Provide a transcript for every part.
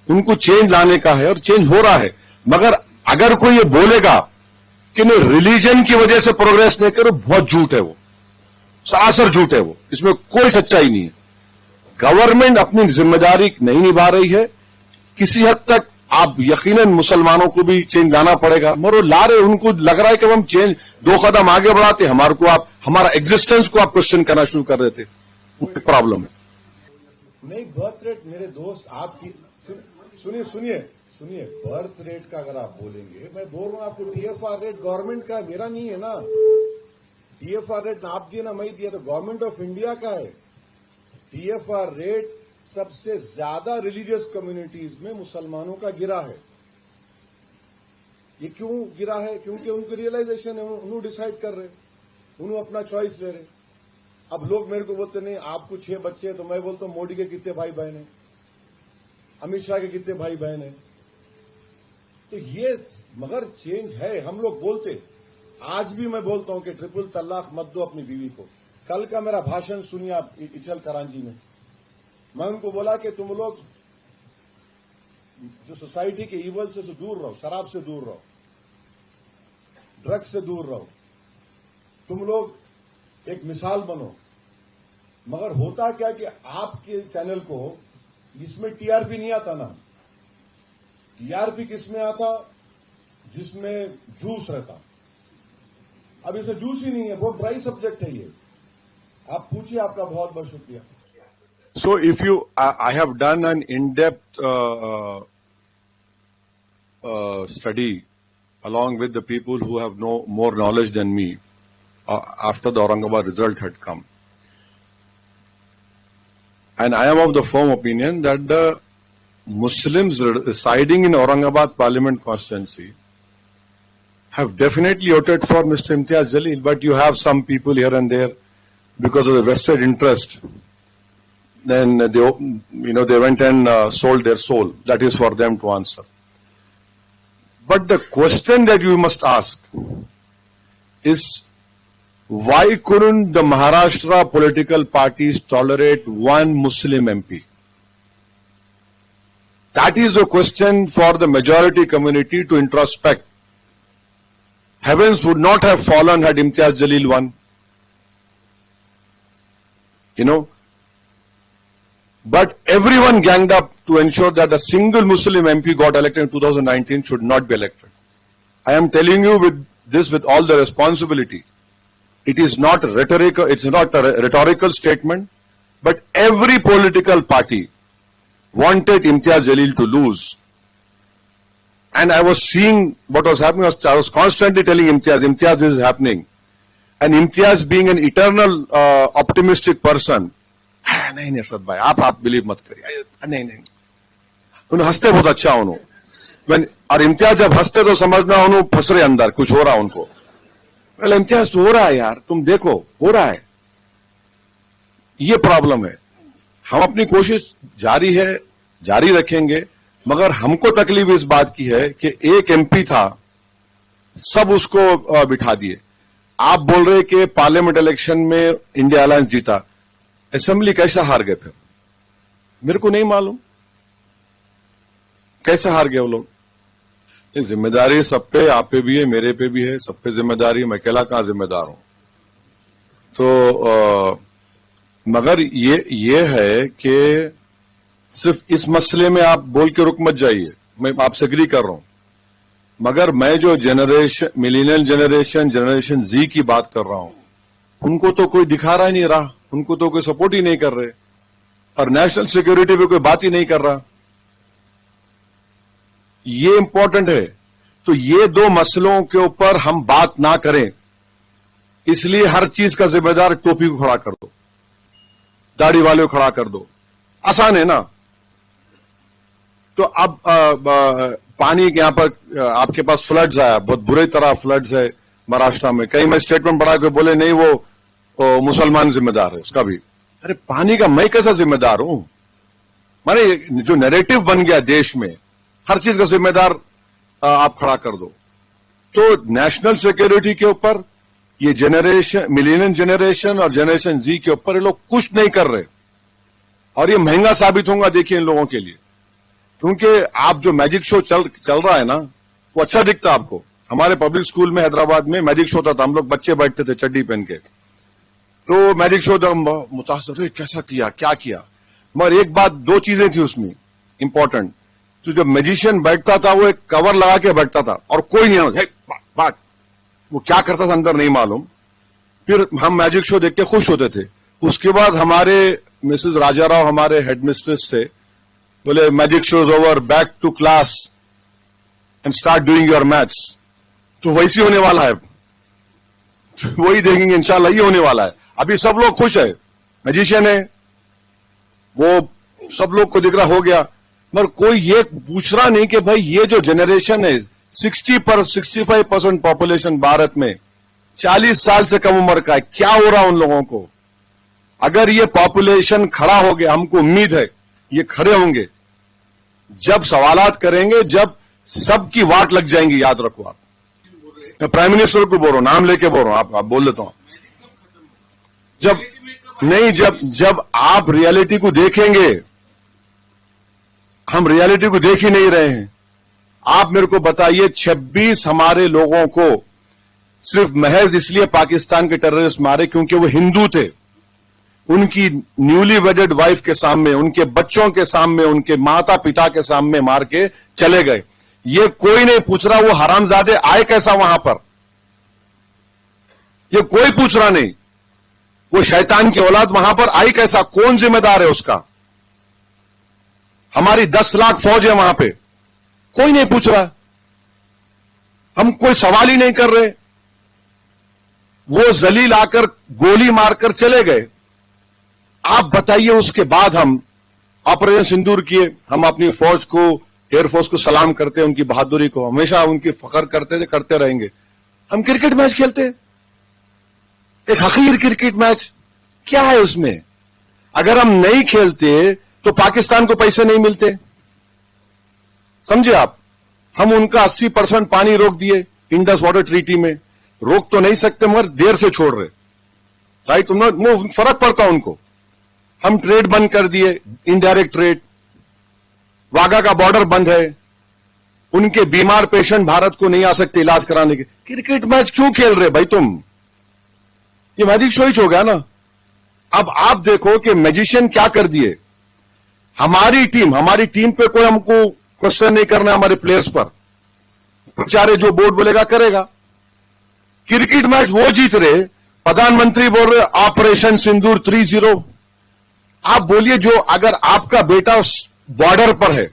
उनको चेंज लाने का है और चेंज हो रहा है। मगर अगर कोई ये बोलेगा कि नहीं रिलीजन की वजह से प्रोग्रेस नहीं करो, बहुत झूठ है वो, सरासर झूठ है वो, इसमें कोई सच्चाई नहीं है। गवर्नमेंट अपनी जिम्मेदारी नहीं निभा रही है। किसी हद तक आप यकीनन मुसलमानों को भी चेंज लाना पड़ेगा, मगर वो ला रहे, उनको लग रहा है कि हम चेंज 2 कदम आगे बढ़ाते, हमारे को आप हमारा एग्जिस्टेंस को आप क्वेश्चन करना शुरू कर देते, प्रॉब्लम है। नहीं, बर्थ रेट मेरे दोस्त आपकी सुनिए बर्थ रेट का अगर आप बोलेंगे, मैं बोल रहा हूं आपको टीएफआर रेट गवर्नमेंट का, मेरा नहीं है ना। टीएफआर रेट आप दिए ना मैं दिया, तो गवर्नमेंट ऑफ इंडिया का है। टीएफआर रेट सबसे ज्यादा रिलीजियस कम्युनिटीज में मुसलमानों का गिरा है। ये क्यों गिरा है? क्योंकि उनको रियलाइजेशन है, उन्होंने डिसाइड कर रहे, उन्होंने अपना चॉइस ले रहे। अब लोग मेरे को बोलते नहीं आपको 6 बच्चे हैं, तो मैं बोलता हूं मोदी के कितने भाई बहन हैं, अमित शाह के कितने भाई बहन हैं। तो ये मगर चेंज है। हम लोग बोलते, आज भी मैं बोलता हूं कि ट्रिपल तलाक मत दो अपनी बीवी को। कल का मेरा भाषण सुनिए आप इचल करांची में, मैं उनको बोला कि तुम लोग जो सोसाइटी के ईवल से दूर रहो, शराब से दूर रहो, ड्रग्स से दूर रहो, तुम लोग एक मिसाल बनो। मगर होता क्या कि आपके चैनल को इसमें टीआरपी नहीं आता ना। टीआरपी किसमें आता? जिसमें जूस रहता। अब इसमें जूस ही नहीं है, बहुत ड्राई सब्जेक्ट है ये। आप पूछिए, आपका बहुत बहुत शुक्रिया। So if you, I have done an in-depth study along with the people who have more knowledge than me after the Aurangabad result had come. And I am of the firm opinion that the Muslims residing in Aurangabad Parliament constituency have definitely voted for Mr. Imtiaz Jalil, but you have some people here and there because of the vested interest. Then they went and sold their soul. That is for them to answer. But the question that you must ask is, why couldn't the Maharashtra political parties tolerate one Muslim MP? That is a question for the majority community to introspect. Heavens would not have fallen had Imtiaz Jalil won. But everyone ganged up to ensure that a single Muslim MP got elected in 2019 should not be elected. I am telling you with all the responsibility. It is not rhetorical, it's not a rhetorical statement, but every political party wanted Imtiaz Jalil to lose. And I was seeing what was happening. I was constantly telling Imtiaz is happening. And Imtiaz being an eternal optimistic person, नहीं असद भाई आप believe मत करिए, नहीं उन्हें हंसते बहुत अच्छा उन्होंने, और इम्तियाज जब हंसते तो समझना उन्होंने फंस रहे अंदर, कुछ हो रहा उनको। मतलब इम्तियाज तो हो रहा है यार, तुम देखो हो रहा है। ये प्रॉब्लम है। हम अपनी कोशिश जारी रखेंगे, मगर हमको तकलीफ इस बात की है कि एक एमपी था, सब उसको बिठा दिए। आप बोल रहे कि पार्लियामेंट इलेक्शन में इंडिया अलायंस जीता, असेंबली कैसे हार गए? फिर मेरे को नहीं मालूम कैसे हार गए वो लोग। जिम्मेदारी सब पे, आप पे भी है, मेरे पे भी है, सब पे जिम्मेदारी। मैं अकेला कहां जिम्मेदार हूं? तो मगर ये है कि सिर्फ इस मसले में आप बोल के रुक मत जाइए, मैं आपसे एग्री कर रहा हूं। मगर मैं जो मिलेनियल जनरेशन जी की बात कर रहा हूं, उनको तो कोई दिखा रहा ही नहीं रहा, उनको तो कोई सपोर्ट ही नहीं कर रहे, और नेशनल सिक्योरिटी पे कोई बात ही नहीं कर रहा। ये इंपॉर्टेंट है। तो ये 2 मसलों के ऊपर हम बात ना करें, इसलिए हर चीज का जिम्मेदार टोपी को खड़ा कर दो, दाढ़ी वाले को खड़ा कर दो, आसान है ना। तो अब पानी के यहां पर आपके पास फ्लड्स आया, बहुत बुरी तरह फ्लड्स है महाराष्ट्र में। कहीं मैं स्टेटमेंट पढ़ा के बोले नहीं वो मुसलमान जिम्मेदार है उसका भी। अरे पानी का मैं कैसा जिम्मेदार हूं? माने जो नैरेटिव बन गया देश में, हर चीज का जिम्मेदार आप खड़ा कर दो। तो नेशनल सिक्योरिटी के ऊपर ये मिलेनियल जनरेशन और जनरेशन जी के ऊपर ये लोग कुछ नहीं कर रहे, और ये महंगा साबित होगा देखिए इन लोगों के लिए। क्योंकि आप जो मैजिक शो चल रहा है ना, वो अच्छा दिखता है आपको। हमारे पब्लिक स्कूल में हैदराबाद में मैजिक शो होता था, हम लोग बच्चे बैठते थे चड्डी पहन के, तो मैजिक शो तो हम मुतासर, कैसा किया, क्या किया। मगर एक बात, दो चीजें थी उसमें इंपॉर्टेंट। तो जब मैजिशियन बैठता था वो एक कवर लगा के बैठता था और कोई नहीं, बात वो क्या करता था अंदर नहीं मालूम। फिर हम मैजिक शो देख के खुश होते थे। उसके बाद हमारे मिसेस राजाराव, हमारे हेडमिस्ट्रेस से बोले, magic show is over, back to class and start doing your maths. तो वैसे होने वाला है, वही देखेंगे इंशाल्लाह, ये होने वाला है। अभी सब लोग खुश है, मैजिशियन है वो, सब लोग को दिख रहा हो गया, मगर कोई ये पूछ रहा नहीं कि भाई ये जो जनरेशन है 65% पॉपुलेशन भारत में 40 साल से कम उम्र का है, क्या हो रहा उन लोगों को। अगर ये पॉपुलेशन खड़ा हो गया, हमको उम्मीद है ये खड़े होंगे, जब सवालात करेंगे, जब सबकी वाट लग जाएंगी, याद रखो आप। मैं प्राइम मिनिस्टर को बोल रहा हूं, नाम लेके बोल रहा हूं, आप बोल देता हूं। जब आप रियलिटी को देखेंगे, हम रियलिटी को देख ही नहीं रहे हैं। आप मेरे को बताइए, 26 हमारे लोगों को सिर्फ महज इसलिए पाकिस्तान के टेररिस्ट मारे क्योंकि वो हिंदू थे। उनकी न्यूली वेडेड वाइफ के सामने, उनके बच्चों के सामने, उनके माता पिता के सामने मार के चले गए। ये कोई नहीं पूछ रहा वो हरामजादे आए कैसा वहां पर, ये कोई पूछ रहा नहीं। वो शैतान की औलाद वहां पर आई कैसा, कौन जिम्मेदार है उसका। हमारी 10 लाख फौज है वहां पे, कोई नहीं पूछ रहा, हम कोई सवाल ही नहीं कर रहे। वो जलील आकर गोली मारकर चले गए। आप बताइए, उसके बाद हम ऑपरेशन सिंदूर किए, हम अपनी फौज को, एयरफोर्स को सलाम करते हैं, उनकी बहादुरी को हमेशा उनकी फख्र करते थे, करते रहेंगे। हम क्रिकेट मैच खेलते, एक हकीर क्रिकेट मैच, क्या है उसमें। अगर हम नहीं खेलते तो पाकिस्तान को पैसे नहीं मिलते, समझे आप। हम उनका 80% पानी रोक दिए इंडस वाटर ट्रीटी में, रोक तो नहीं सकते मगर देर से छोड़ रहे, राइट। वो फर्क पड़ता उनको। हम ट्रेड बंद कर दिए, इनडायरेक्ट ट्रेड, वाघा का बॉर्डर बंद है, उनके बीमार पेशेंट भारत को नहीं आ सकते इलाज कराने के। क्रिकेट मैच क्यों खेल रहे भाई तुम, ये मैजिक शो ही हो गया ना। अब आप देखो कि मैजिशियन क्या कर दिए। हमारी टीम पे कोई हमको क्वेश्चन नहीं करना, हमारे प्लेयर्स पर, बेचारे जो बोर्ड बोलेगा करेगा। क्रिकेट मैच वो जीत रहे, प्रधानमंत्री बोल रहे ऑपरेशन सिंदूर 3-0। आप बोलिए, जो अगर आपका बेटा बॉर्डर पर है,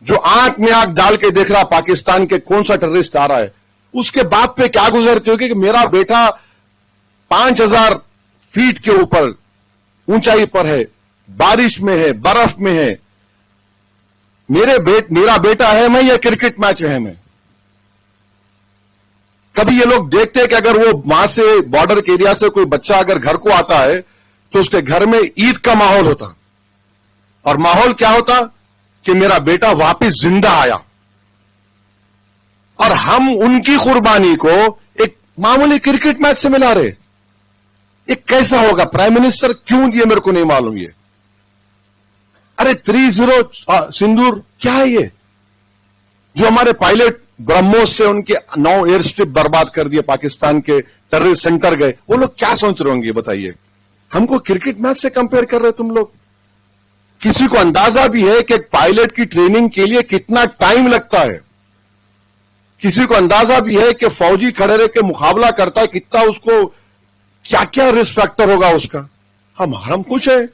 जो आंख में आंख डाल के देख रहा पाकिस्तान के कौन सा टेररिस्ट आ रहा है, उसके बाप पे क्या गुजरती होगी कि मेरा बेटा 5000 फीट के ऊपर ऊंचाई पर है, बारिश में है, बर्फ में है, मेरा बेटा है मैं, या क्रिकेट मैच है मैं। कभी ये लोग देखते हैं कि अगर वो वहां से बॉर्डर के एरिया से कोई बच्चा अगर घर को आता है तो उसके घर में ईद का माहौल होता, और माहौल क्या होता कि मेरा बेटा वापस जिंदा आया। और हम उनकी कुर्बानी को एक मामूली क्रिकेट मैच से मिला रहे। ये कैसा होगा प्राइम मिनिस्टर, क्यों दिए मेरे को नहीं मालूम ये। अरे 3-0 सिंदूर क्या है ये, जो हमारे पायलट ब्रह्मोस से उनके 9 एयर स्ट्रिप बर्बाद कर दिए, पाकिस्तान के टेररिस्ट सेंटर गए, वो लोग क्या सोच रहे होंगे बताइए। हमको क्रिकेट मैच से कंपेयर कर रहे तुम लोग। किसी को अंदाजा भी है कि एक पायलट की ट्रेनिंग के लिए कितना टाइम लगता है, किसी को अंदाजा भी है कि फौजी खड़े रह के मुकाबला करता है, कितना उसको क्या क्या रिस्क फैक्टर होगा उसका। हम खुश है,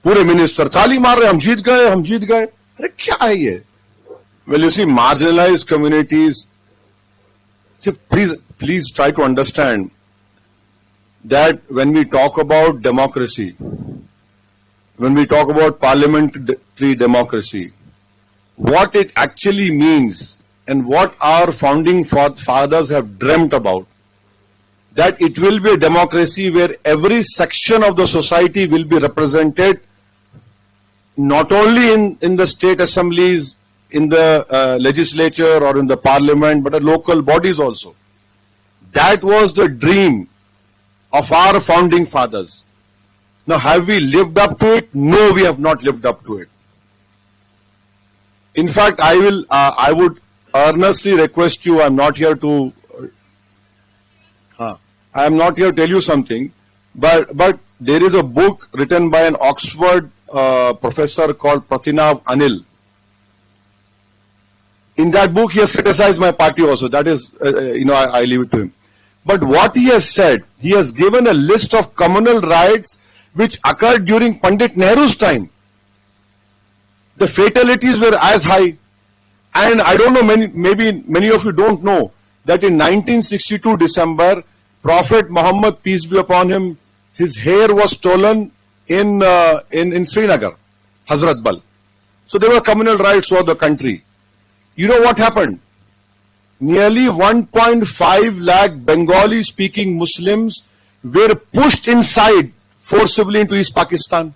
पूरे मिनिस्टर ताली मार रहे, हम जीत गए, हम जीत गए। अरे क्या है ये। Well you see, marginalised communities, please try to understand that when we talk about democracy, when we talk about parliamentary democracy, what it actually means and what our founding fathers have dreamt about, that it will be a democracy where every section of the society will be represented, not only in the state assemblies, in the legislature or in the parliament, but at local bodies also. That was the dream of our founding fathers. Now, have we lived up to it? No, we have not lived up to it. In fact, I would earnestly request you, I'm not here to, I am not here to tell you something, but there is a book written by an Oxford professor called Pratinav Anil. In that book, he has criticized my party also. That is, I leave it to him. But what he has said, he has given a list of communal riots which occurred during Pandit Nehru's time. The fatalities were as high. And I don't know, maybe many of you don't know that in 1962 December, Prophet Muhammad, peace be upon him, his hair was stolen in Srinagar, Hazrat Bal. So there were communal riots throughout the country. You know what happened? Nearly 1.5 lakh Bengali speaking Muslims were pushed inside forcibly into East Pakistan.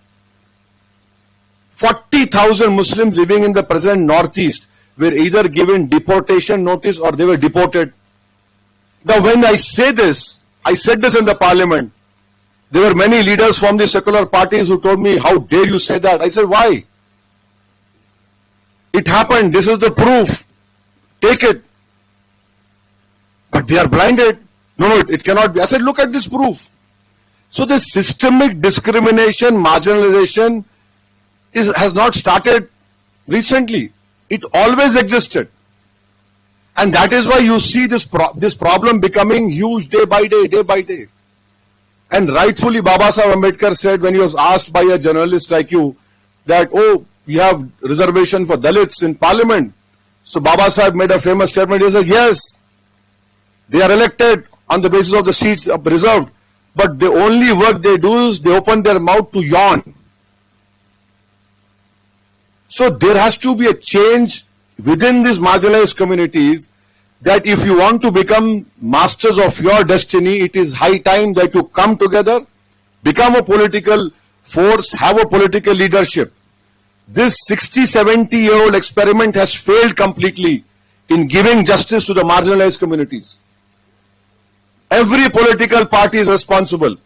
40,000 Muslims living in the present Northeast were either given deportation notice or they were deported. Now when I said this in the parliament, there were many leaders from the secular parties who told me, how dare you say that? I said, why? It happened, this is the proof. Take it. But they are blinded. No, it cannot be. I said, look at this proof. So this systemic discrimination, marginalization has not started recently. It always existed. And that is why you see this problem becoming huge day by day. And rightfully Baba Sahib Ambedkar said when he was asked by a journalist like you that, oh, we have reservation for Dalits in parliament. So Baba Sahib made a famous statement. He said, yes, they are elected on the basis of the seats reserved. But the only work they do is they open their mouth to yawn. So there has to be a change within these marginalized communities that if you want to become masters of your destiny, it is high time that you come together, become a political force, have a political leadership. This 60-70-year-old experiment has failed completely in giving justice to the marginalized communities. Every political party is responsible.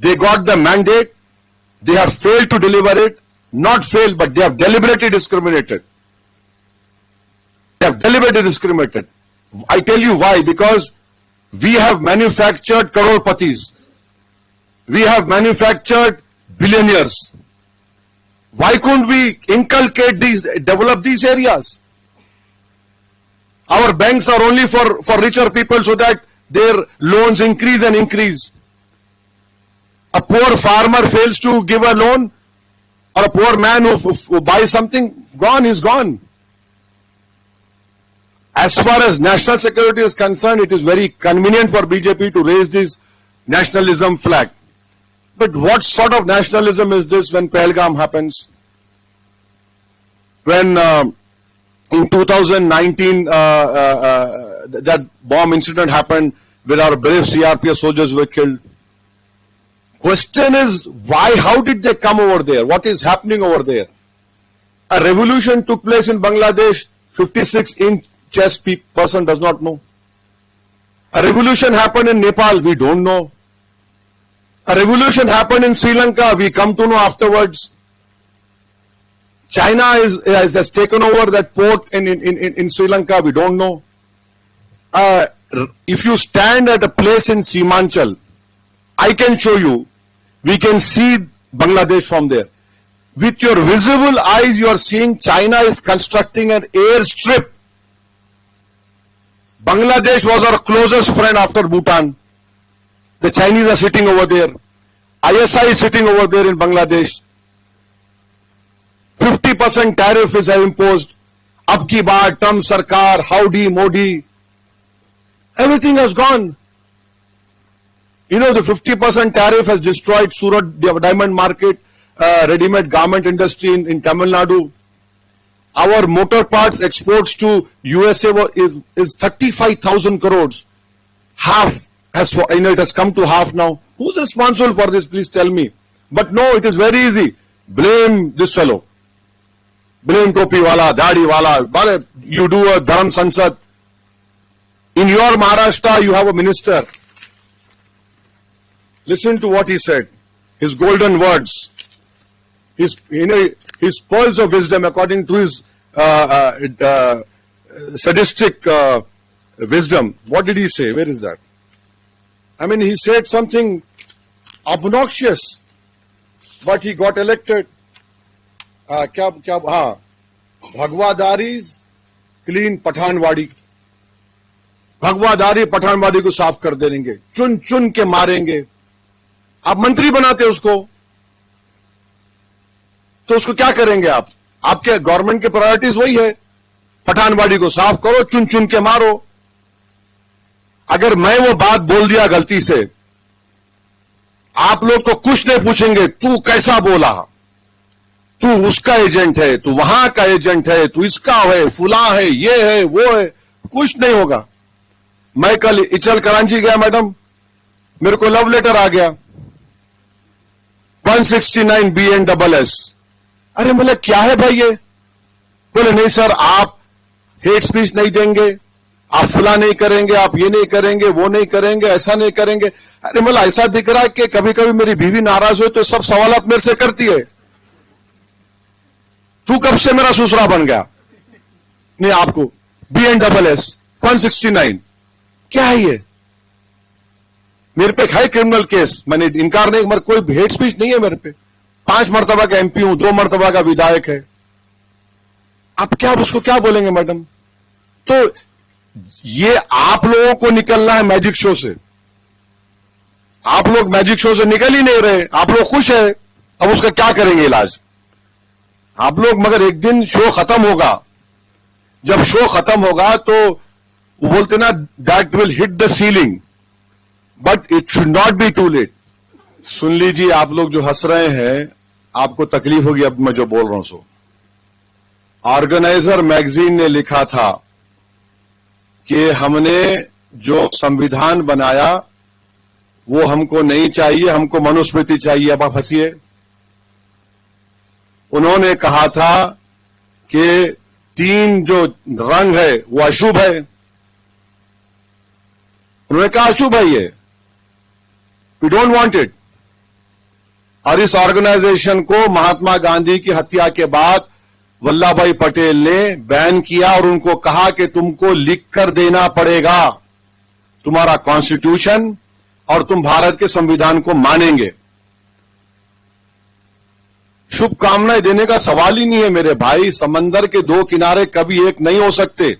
They got the mandate, they have failed to deliver it, not failed, but they have deliberately discriminated. They have deliberately discriminated. I tell you why, because we have manufactured crorpatis. We have manufactured billionaires. Why couldn't we inculcate these, develop these areas? Our banks are only for richer people so that their loans increase and increase. A poor farmer fails to give a loan, or a poor man who buys something, gone is gone. As far as national security is concerned, it is very convenient for BJP to raise this nationalism flag. But what sort of nationalism is this when Pahalgam happens? When in 2019 that bomb incident happened where our brave CRPF soldiers were killed. Question is, why, how did they come over there? What is happening over there? A revolution took place in Bangladesh, 56-inch chest person does not know. A revolution happened in Nepal, we don't know. A revolution happened in Sri Lanka, we come to know afterwards. China has taken over that port in Sri Lanka, we don't know. If you stand at a place in Simanchal, I can show you, we can see Bangladesh from there. With your visible eyes, you are seeing China is constructing an airstrip. Bangladesh was our closest friend after Bhutan. The Chinese are sitting over there. ISI is sitting over there in Bangladesh. 50% tariff is imposed. Ab ki baar, Trump Sarkar, Howdy, Modi. Everything has gone. You know, the 50% tariff has destroyed Surat, the diamond market, ready-made garment industry in Tamil Nadu. Our motor parts exports to USA is 35,000 crores. Half it has come to half now. Who's responsible for this? Please tell me. But no, it is very easy. Blame this fellow. Blame Topi Wala, Dadi Wala. You do a Dharam Sansad. In your Maharashtra, you have a minister. Listen to what he said. His golden words. his pearls of wisdom according to his sadistic wisdom. What did he say? Where is that? I mean, he said something obnoxious, but he got elected. क्या हाँ, भगवादारी clean Pathanwadi, भगवादारी Pathanwadi को साफ कर देंगे, चुन चुन के मारेंगे. आप मंत्री बनाते उसको, तो उसको क्या करेंगे आप? आपके गवर्नमेंट की प्रायोरिटीज वही है, पठानवाड़ी को साफ करो, चुन चुन के मारो. अगर मैं वो बात बोल दिया गलती से, आप लोग तो कुछ नहीं पूछेंगे, तू कैसा बोला, तू उसका एजेंट है, तू वहां का एजेंट है, तू इसका है, फुला है, ये है, वो है, कुछ नहीं होगा. मैं कल इचल करांची गया मैडम, मेरे को लव लेटर आ गया 169 BNSS. अरे बोले क्या है भाई ये? बोले नहीं सर, आप हेट स्पीच नहीं देंगे, आप फुला नहीं करेंगे, आप ये नहीं करेंगे, वो नहीं करेंगे, ऐसा नहीं करेंगे. अरे बोला ऐसा दिख रहा है कि कभी कभी मेरी बीवी नाराज हो तो सब सवालात मेरे से करती है. तू कब से मेरा ससुरा बन गया? नहीं आपको BNSS 169 क्या है ये? मेरे पे है क्रिमिनल केस, मैंने इनकार नहीं, मेरे कोई हेट स्पीच नहीं है मेरे पे. 5 मर्तबा का MP हूं, 2 मर्तबा का विधायक है. आप क्या उसको क्या बोलेंगे मैडम? तो ये आप लोगों को निकलना है मैजिक शो से. आप लोग मैजिक शो से निकल ही नहीं रहे, आप लोग खुश है. अब उसका क्या करेंगे इलाज आप लोग? मगर एक दिन शो खत्म होगा, जब शो खत्म होगा तो वो बोलते ना, that will hit the ceiling, but it should not be too late. सुन लीजिए, आप लोग जो हंस रहे हैं, आपको तकलीफ होगी अब मैं जो बोल रहा हूं सो. ऑर्गेनाइजर मैगजीन ने लिखा था कि हमने जो संविधान बनाया वो हमको नहीं चाहिए, हमको मनुस्मृति चाहिए. अब आप हंसिए. उन्होंने कहा था कि 3 जो रंग है वो अशुभ है. उन्होंने कहा अशुभ है ये, वी डोंट वांट इट. और इस ऑर्गेनाइजेशन को महात्मा गांधी की हत्या के बाद वल्लभ भाई पटेल ने बैन किया और उनको कहा कि तुमको लिख कर देना पड़ेगा तुम्हारा कॉन्स्टिट्यूशन और तुम भारत के संविधान को मानेंगे. शुभकामनाएं देने का सवाल ही नहीं है मेरे भाई. समंदर के 2 किनारे कभी एक नहीं हो सकते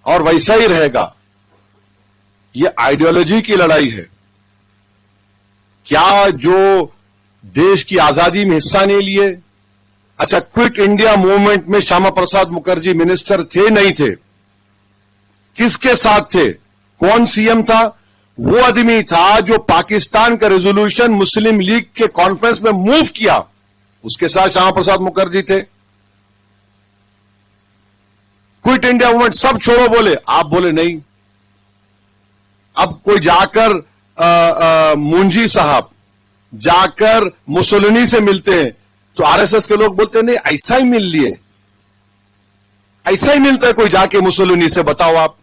और वैसा ही रहेगा. ये आइडियोलॉजी की लड़ाई है. क्या जो देश की आजादी में हिस्सा नहीं लिए? अच्छा, क्विट इंडिया मूवमेंट में श्यामा प्रसाद मुखर्जी मिनिस्टर थे नहीं थे? किसके साथ थे? कौन सीएम था? वो आदमी था जो पाकिस्तान का रेजोल्यूशन मुस्लिम लीग के कॉन्फ्रेंस में मूव किया, उसके साथ श्यामा प्रसाद मुखर्जी थे. क्विट इंडिया मूवमेंट सब छोड़ो बोले, आप बोले नहीं. अब कोई जाकर मुंजी साहब जाकर मुसोलिनी से मिलते हैं तो आरएसएस के लोग बोलते हैं नहीं, ऐसा ही मिल लिए, ऐसा ही मिलता है कोई जाके मुसोलिनी से, बताओ आप.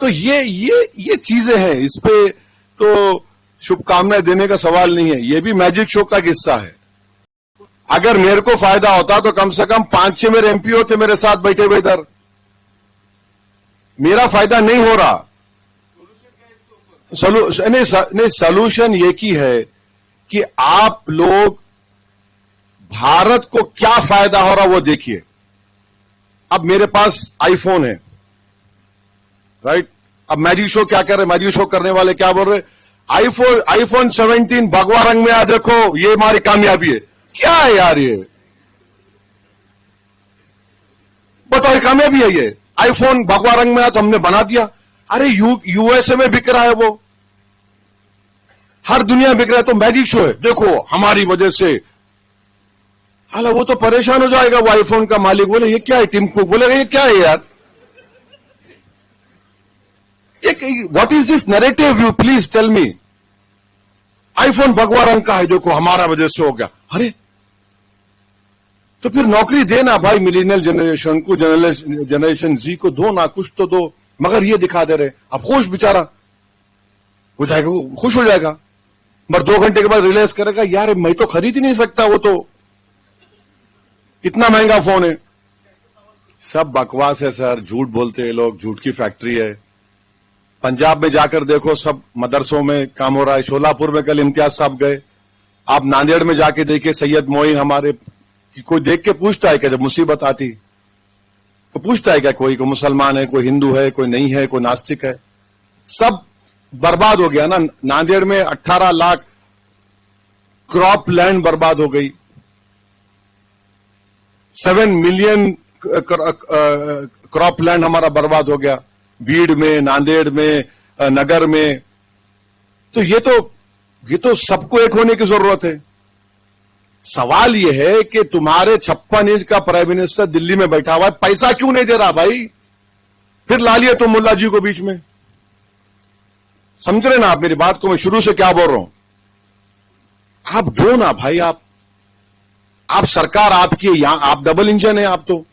तो ये चीजें हैं. इस पे तो शुभकामनाएं देने का सवाल नहीं है. ये भी मैजिक शो का हिस्सा है. अगर मेरे को फायदा होता तो कम से कम 5-6 मेरे MP होते मेरे साथ बैठे हुए इधर. मेरा फायदा नहीं हो रहा. सॉल्यूशन ये की है कि आप लोग भारत को क्या फायदा हो रहा वो देखिए. अब मेरे पास आईफोन है, राइट? अब मैजिक शो क्या कर रहे? मैजिक शो करने वाले क्या बोल रहे? आईफोन 17 भगवा रंग में आ, देखो ये हमारी कामयाबी है. क्या है यार ये? बताओ, ये कामयाबी है ये? आईफोन भगवा रंग में आया तो हमने बना दिया. अरे यूएसए में बिक रहा है, वो हर दुनिया बिक रहा है, तो मैजिक शो है, देखो हमारी वजह से. हालांकि वो तो परेशान हो जाएगा वो आईफोन का मालिक. बोले ये क्या है? टिम कुक बोलेगा ये क्या है यार? What is this narrative? You please tell me. IPhone भगवा रंग का है, देखो हमारा वजह से हो गया. अरे तो फिर नौकरी देना भाई मिलेनियल जनरेशन को, जनरेशन जी को दो ना, कुछ तो दो. मगर ये दिखा दे रहे, अब खुश बेचारा हो जाएगा, वो खुश हो जाएगा. मगर 2 घंटे के बाद रियलाइज करेगा यार मैं तो खरीद ही नहीं सकता, वो तो इतना महंगा फोन है। सब बकवास है सर, झूठ बोलते हैं लोग, झूठ की फैक्ट्री है। पंजाब में जाकर देखो, सब मदरसों में काम हो रहा है। शोलापुर में कल इम्तियाज साहब गए, आप नांदेड़ में जाके देखिए, सैयद मोइन हमारे, कोई देख के पूछता है क्या जब मुसीबत आती तो पूछता है क्या कोई मुसलमान है, कोई हिंदू है, कोई नहीं है, कोई नास्तिक है? सब बर्बाद हो गया ना। नांदेड़ में 18 लाख क्रॉप लैंड बर्बाद हो गई, 7 मिलियन क्रॉप लैंड हमारा बर्बाद हो गया, बीड़ में, नांदेड़ में, नगर में। तो ये तो सबको एक होने की जरूरत है। सवाल यह है कि तुम्हारे 56 इंच का प्राइम मिनिस्टर दिल्ली में बैठा हुआ है, पैसा क्यों नहीं दे रहा भाई? फिर ला लिया तुम मुल्ला जी को बीच में। समझ रहे ना आप मेरी बात को? मैं शुरू से क्या बोल रहा हूं, आप दो ना भाई, आप सरकार आपकी है, यहां आप डबल इंजन है आप तो।